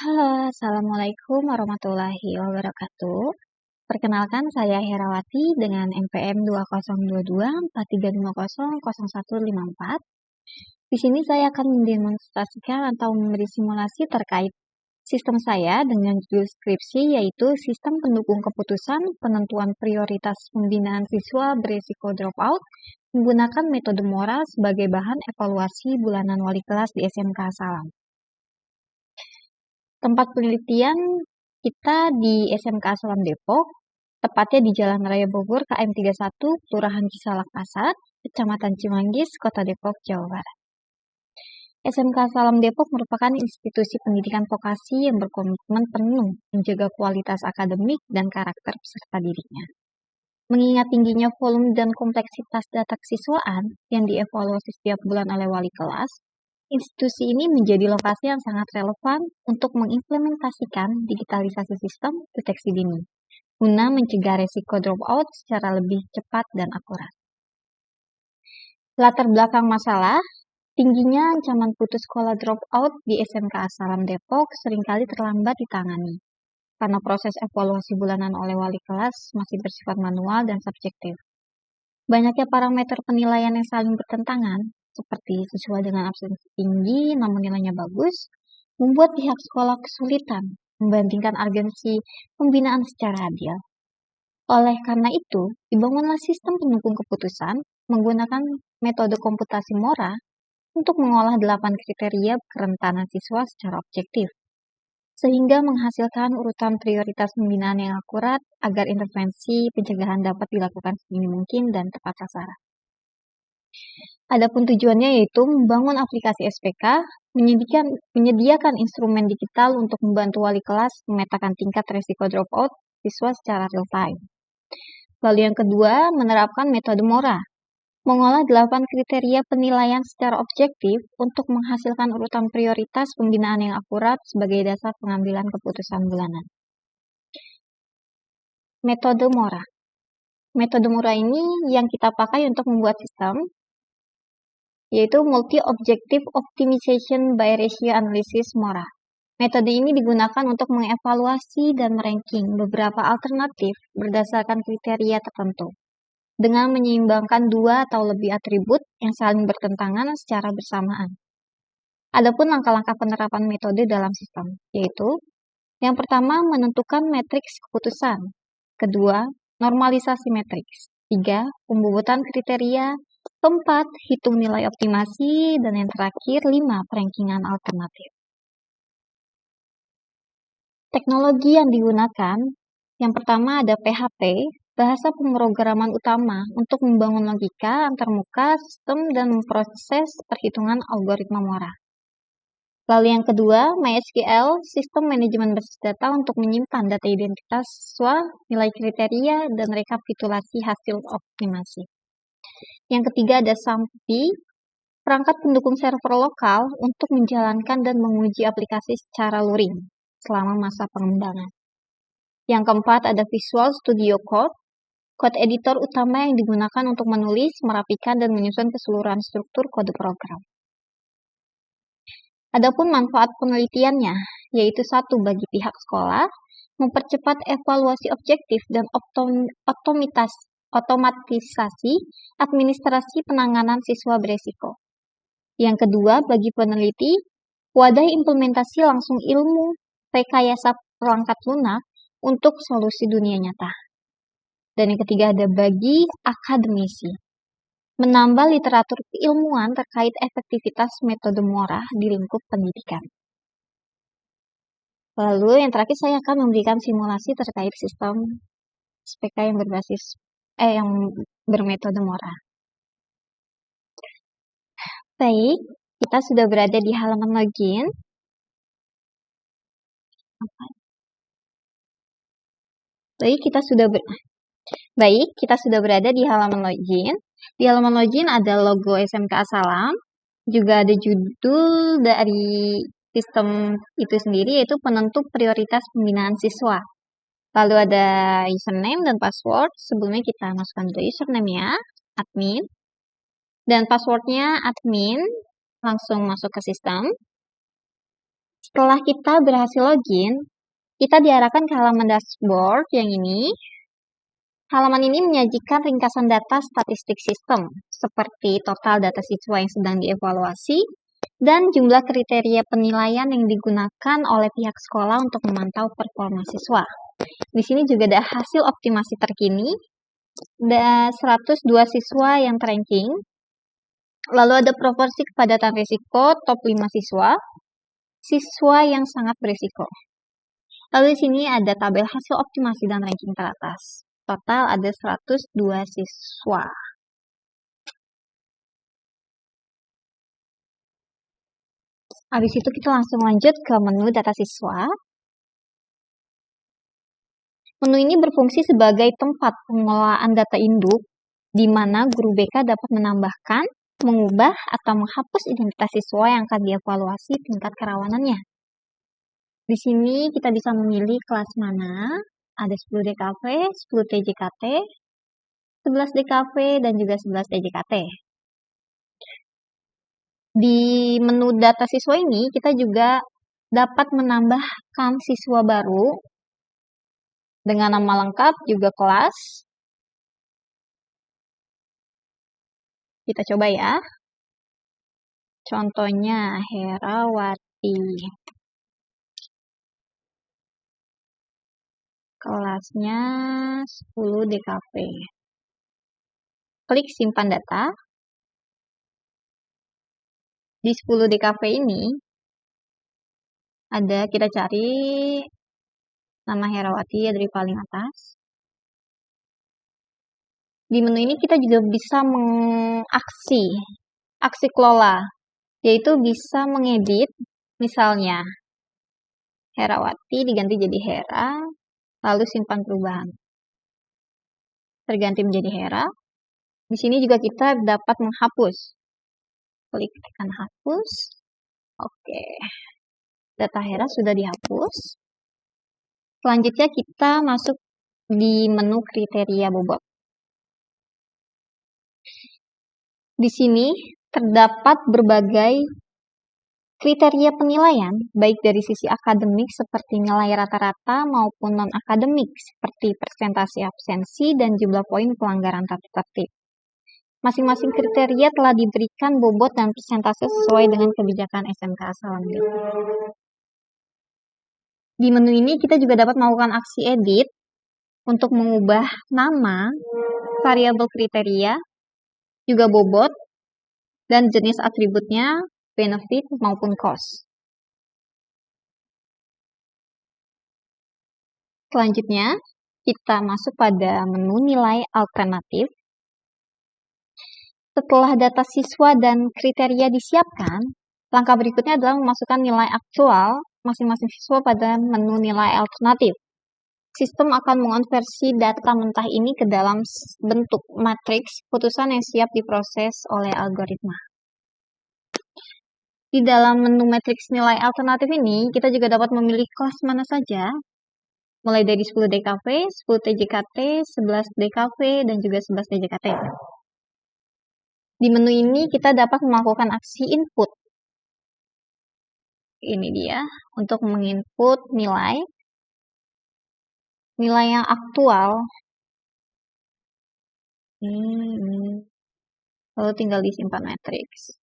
Halo, Assalamualaikum warahmatullahi wabarakatuh. Perkenalkan, saya Herawati dengan NPM 202243500154. Di sini saya akan mendemonstrasikan atau memberi simulasi terkait sistem saya dengan judul skripsi, yaitu Sistem Pendukung Keputusan Penentuan Prioritas Pembinaan Siswa Berisiko Dropout menggunakan metode Mora sebagai bahan evaluasi bulanan wali kelas di SMK Salam. Tempat penelitian kita di SMK Salam Depok, tepatnya di Jalan Raya Bogor KM 31, Kelurahan Cisalak Pasar, Kecamatan Cimanggis, Kota Depok, Jawa Barat. SMK Salam Depok merupakan institusi pendidikan vokasi yang berkomitmen penuh menjaga kualitas akademik dan karakter peserta didiknya. Mengingat tingginya volume dan kompleksitas data kesiswaan yang dievaluasi setiap bulan oleh wali kelas, institusi ini menjadi lokasi yang sangat relevan untuk mengimplementasikan digitalisasi sistem deteksi dini, guna mencegah resiko dropout secara lebih cepat dan akurat. Latar belakang masalah, tingginya ancaman putus sekolah dropout di SMK Salam Depok seringkali terlambat ditangani, karena proses evaluasi bulanan oleh wali kelas masih bersifat manual dan subjektif. Banyaknya parameter penilaian yang saling bertentangan, seperti siswa dengan absensi tinggi namun nilainya bagus, membuat pihak sekolah kesulitan membandingkan urgensi pembinaan secara adil. Oleh karena itu, dibangunlah sistem pendukung keputusan menggunakan metode komputasi Mora untuk mengolah 8 kriteria kerentanan siswa secara objektif, sehingga menghasilkan urutan prioritas pembinaan yang akurat agar intervensi pencegahan dapat dilakukan sedini mungkin dan tepat sasaran. Adapun tujuannya yaitu membangun aplikasi SPK, menyediakan instrumen digital untuk membantu wali kelas memetakan tingkat risiko dropout siswa secara real time. Lalu yang kedua, menerapkan metode Mora, mengolah 8 kriteria penilaian secara objektif untuk menghasilkan urutan prioritas pembinaan yang akurat sebagai dasar pengambilan keputusan bulanan. Metode Mora. Metode Mora ini yang kita pakai untuk membuat sistem, yaitu Multi-Objective Optimization by Ratio Analysis Mora. Metode ini digunakan untuk mengevaluasi dan meranking beberapa alternatif berdasarkan kriteria tertentu, dengan menyeimbangkan 2 atau lebih atribut yang saling bertentangan secara bersamaan. Adapun langkah-langkah penerapan metode dalam sistem, yaitu yang pertama, menentukan matriks keputusan. Kedua, normalisasi matriks. 3, pembobotan kriteria. 4, hitung nilai optimasi. Dan yang terakhir, 5, perankingan alternatif. Teknologi yang digunakan, yang pertama ada PHP, bahasa pemrograman utama untuk membangun logika antarmuka, sistem, dan memproses perhitungan algoritma Mora. Lalu yang kedua, MySQL, sistem manajemen basis data untuk menyimpan data identitas siswa, nilai kriteria, dan rekapitulasi hasil optimasi. Yang ketiga ada SAMPI, perangkat pendukung server lokal untuk menjalankan dan menguji aplikasi secara luring selama masa pengembangan. Yang keempat ada Visual Studio Code, code editor utama yang digunakan untuk menulis, merapikan, dan menyusun keseluruhan struktur kode program. Adapun manfaat penelitiannya, yaitu 1, bagi pihak sekolah, mempercepat evaluasi objektif dan otomatisasi administrasi penanganan siswa beresiko. Yang kedua, bagi peneliti, wadah implementasi langsung ilmu rekayasa perangkat lunak untuk solusi dunia nyata. Dan yang ketiga ada bagi akademisi, menambah literatur keilmuan terkait efektivitas metode Mora di lingkup pendidikan. Lalu yang terakhir saya akan memberikan simulasi terkait sistem SPK yang bermetode Mora. Baik, kita sudah berada di halaman login. Baik, kita sudah berada di halaman login. Di halaman login ada logo SMK Salam, juga ada judul dari sistem itu sendiri, yaitu penentu prioritas pembinaan siswa. Lalu ada username dan password. Sebelumnya kita masukkan dulu username-nya, admin, dan passwordnya admin. Langsung masuk ke sistem. Setelah kita berhasil login, kita diarahkan ke halaman dashboard yang ini. Halaman ini menyajikan ringkasan data statistik sistem, seperti total data siswa yang sedang dievaluasi, dan jumlah kriteria penilaian yang digunakan oleh pihak sekolah untuk memantau performa siswa. Di sini juga ada hasil optimasi terkini, ada 102 siswa yang terranking, lalu ada proporsi kepadatan risiko top 5 siswa yang sangat berisiko. Lalu di sini ada tabel hasil optimasi dan ranking teratas. Total ada 102 siswa. Habis itu kita langsung lanjut ke menu data siswa. Menu ini berfungsi sebagai tempat pengelolaan data induk, di mana guru BK dapat menambahkan, mengubah, atau menghapus identitas siswa yang akan dievaluasi tingkat kerawanannya. Di sini kita bisa memilih kelas mana, ada 10 DKV, 10 TJKT, 11 DKV, dan juga 11 TJKT. Di menu data siswa ini, kita juga dapat menambahkan siswa baru dengan nama lengkap juga kelas. Kita coba ya. Contohnya Herawati. Kelasnya 10 DKV. Klik simpan data. Di 10 DKV ini ada, kita cari nama Herawati ya dari paling atas. Di menu ini kita juga bisa aksi kelola, yaitu bisa mengedit, misalnya Herawati diganti jadi Hera, lalu simpan perubahan. Terganti menjadi Hera. Di sini juga kita dapat menghapus. Klik tekan hapus. Oke. Data Hera sudah dihapus. Selanjutnya kita masuk di menu kriteria bobot. Di sini terdapat berbagai kriteria penilaian, baik dari sisi akademik seperti nilai rata-rata maupun non-akademik seperti persentase absensi dan jumlah poin pelanggaran tata tertib. Masing-masing kriteria telah diberikan bobot dan persentase sesuai dengan kebijakan SMK Salam Depok. Di menu ini kita juga dapat melakukan aksi edit untuk mengubah nama, variabel kriteria, juga bobot, dan jenis atributnya, benefit maupun cost. Selanjutnya, kita masuk pada menu nilai alternatif. Setelah data siswa dan kriteria disiapkan, langkah berikutnya adalah memasukkan nilai aktual masing-masing siswa pada menu nilai alternatif. Sistem akan mengonversi data mentah ini ke dalam bentuk matriks putusan yang siap diproses oleh algoritma. Di dalam menu matriks nilai alternatif ini, kita juga dapat memilih kelas mana saja, mulai dari 10 DKV, 10 TJKT, 11 DKV, dan juga 11 TJKT. Di menu ini kita dapat melakukan aksi input. Ini dia, untuk menginput nilai yang aktual. Lalu tinggal disimpan matriks.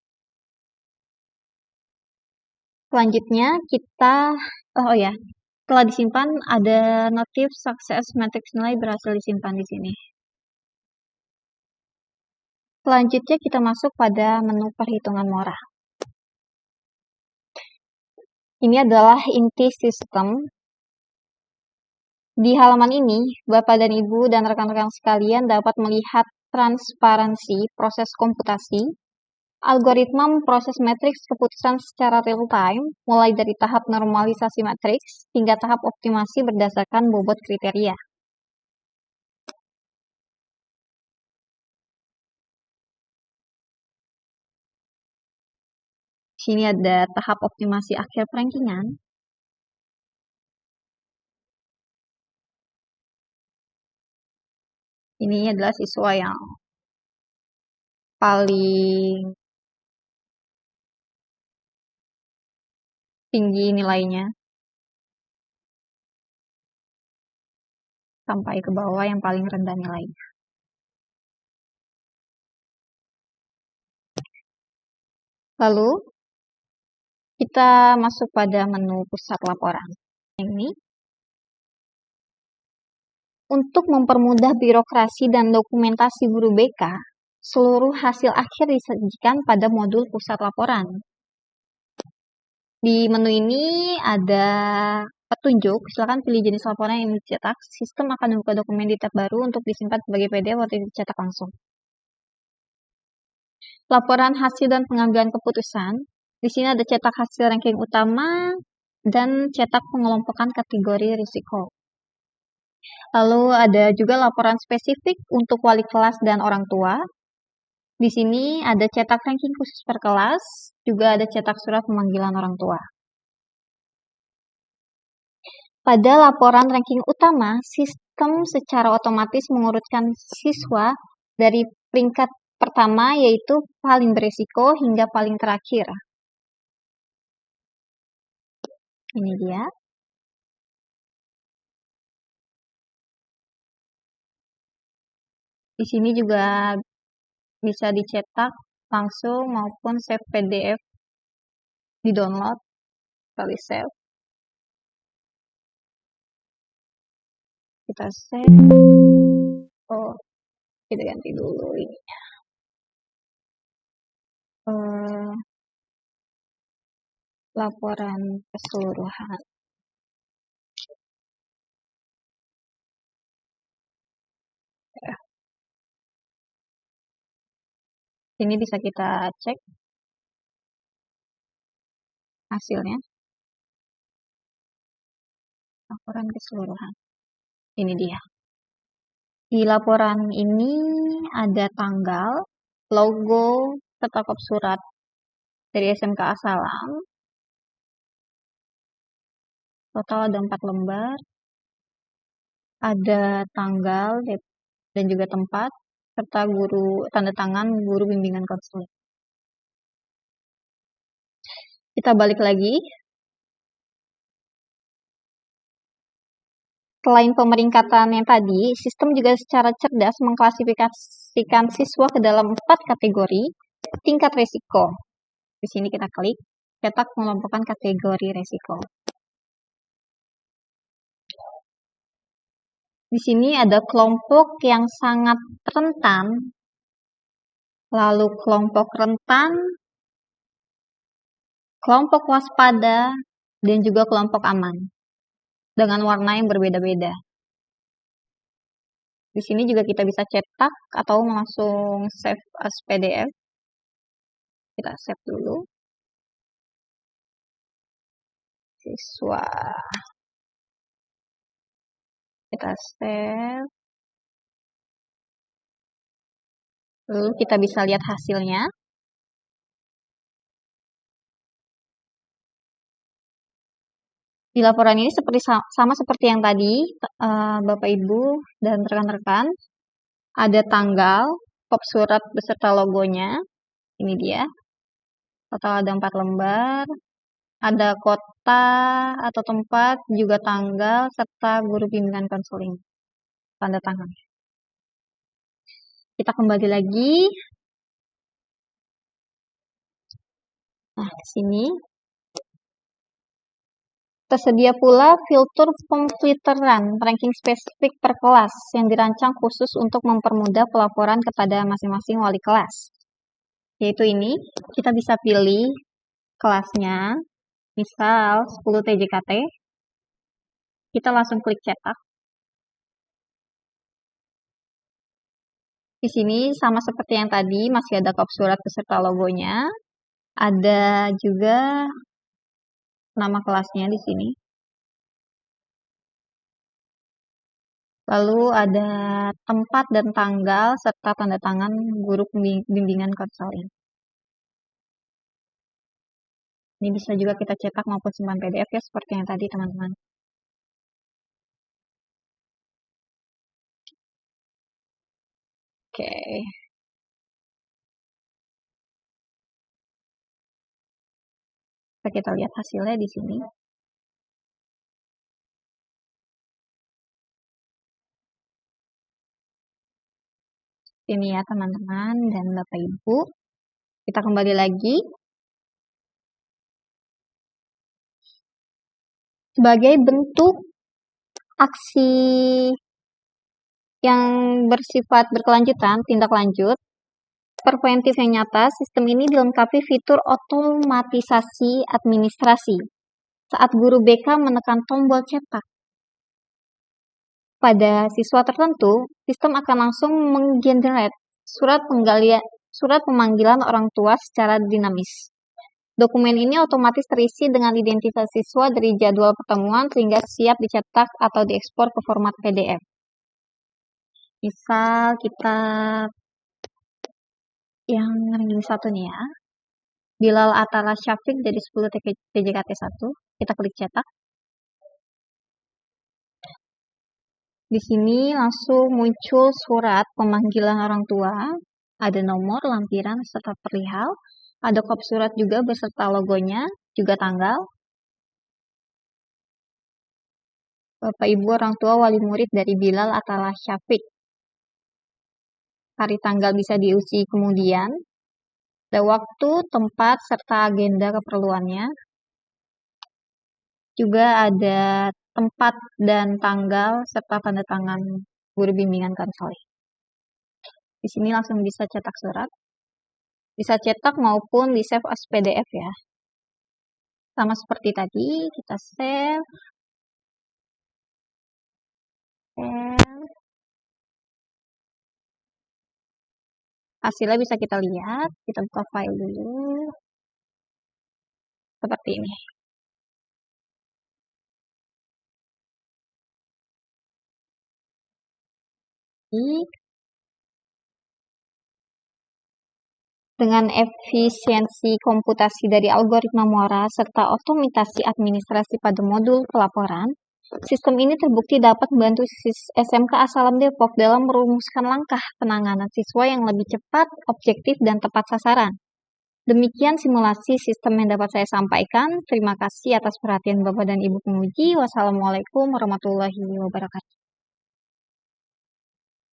Selanjutnya kita, setelah disimpan ada notif sukses matriks nilai berhasil disimpan di sini. Selanjutnya kita masuk pada menu perhitungan mora. Ini adalah inti sistem. Di halaman ini, Bapak dan Ibu dan rekan-rekan sekalian dapat melihat transparansi proses komputasi, algoritma memproses matriks keputusan secara real-time, mulai dari tahap normalisasi matriks hingga tahap optimasi berdasarkan bobot kriteria. Di sini ada tahap optimasi akhir perankingan. Ini adalah siswa yang paling tinggi nilainya sampai ke bawah yang paling rendah nilainya. Lalu kita masuk pada menu pusat laporan. Ini untuk mempermudah birokrasi dan dokumentasi guru BK, seluruh hasil akhir disajikan pada modul pusat laporan. Di menu ini ada petunjuk, silakan pilih jenis laporan yang dicetak. Sistem akan membuka dokumen di tab baru untuk disimpan sebagai PDF atau dicetak langsung. Laporan hasil dan pengambilan keputusan. Di sini ada cetak hasil ranking utama dan cetak pengelompokan kategori risiko. Lalu ada juga laporan spesifik untuk wali kelas dan orang tua. Di sini ada cetak ranking khusus per kelas, juga ada cetak surat pemanggilan orang tua. Pada laporan ranking utama, sistem secara otomatis mengurutkan siswa dari peringkat pertama yaitu paling berisiko hingga paling terakhir. Ini dia. Di sini juga bisa dicetak langsung maupun save PDF, di-download, kali save. Kita save. Oh, kita ganti dulu ini. Laporan keseluruhan. Ya. Ini bisa kita cek hasilnya. Laporan keseluruhan. Ini dia. Di laporan ini ada tanggal, logo, serta kop surat dari SMK Salam. Total ada 4 lembar. Ada tanggal dan juga tempat, serta tanda tangan guru bimbingan konseling. Kita balik lagi. Selain pemeringkatan yang tadi, sistem juga secara cerdas mengklasifikasikan siswa ke dalam 4 kategori tingkat resiko. Di sini kita klik, cetak pengelompokan kategori resiko. Di sini ada kelompok yang sangat rentan, lalu kelompok rentan, kelompok waspada, dan juga kelompok aman dengan warna yang berbeda-beda. Di sini juga kita bisa cetak atau langsung save as PDF. Kita save dulu. Siswa. Kita save. Lalu kita bisa lihat hasilnya. Di laporan ini sama seperti yang tadi, Bapak Ibu dan rekan-rekan. Ada tanggal, kop surat beserta logonya. Ini dia. Total ada 4 lembar. Ada kota atau tempat, juga tanggal, serta guru bimbingan konseling. Tanda tangan. Kita kembali lagi. Nah, di sini tersedia pula filter pemfilteran ranking spesifik per kelas yang dirancang khusus untuk mempermudah pelaporan kepada masing-masing wali kelas. Yaitu ini, kita bisa pilih kelasnya, misal 10 TJKT. Kita langsung klik cetak. Di sini sama seperti yang tadi, masih ada kop surat beserta logonya. Ada juga nama kelasnya di sini. Lalu ada tempat dan tanggal serta tanda tangan guru bimbingan konseling. Ini bisa juga kita cetak maupun simpan PDF ya, seperti yang tadi teman-teman. Oke. Kita lihat hasilnya di sini. Ini ya teman-teman dan Bapak Ibu. Kita kembali lagi. Sebagai bentuk aksi yang bersifat berkelanjutan, tindak lanjut, preventif yang nyata, sistem ini dilengkapi fitur otomatisasi administrasi. Saat guru BK menekan tombol cetak pada siswa tertentu, sistem akan langsung menggenerate surat pemanggilan orang tua secara dinamis. Dokumen ini otomatis terisi dengan identitas siswa dari jadwal pertemuan sehingga siap dicetak atau diekspor ke format PDF. Misal kita yang ranking 1 nih ya. Bilal Atala Syafiq dari 10 TJKT 1. Kita klik cetak. Di sini langsung muncul surat pemanggilan orang tua, ada nomor, lampiran, serta perihal. Ada kop surat juga beserta logonya, juga tanggal. Bapak Ibu orang tua wali murid dari Bilal Atala Syafiq. Hari tanggal bisa diuji kemudian. Ada waktu, tempat, serta agenda keperluannya. Juga ada tempat dan tanggal serta tanda tangan guru bimbingan konseling. Di sini langsung bisa cetak surat. Bisa cetak maupun di save as PDF ya. Sama seperti tadi, kita save. Hasilnya bisa kita lihat. Kita buka file dulu. Seperti ini. Dengan efisiensi komputasi dari algoritma muara serta otomatisasi administrasi pada modul pelaporan, sistem ini terbukti dapat membantu SMK Asalam Depok dalam merumuskan langkah penanganan siswa yang lebih cepat, objektif, dan tepat sasaran. Demikian simulasi sistem yang dapat saya sampaikan. Terima kasih atas perhatian Bapak dan Ibu penguji. Wassalamualaikum warahmatullahi wabarakatuh.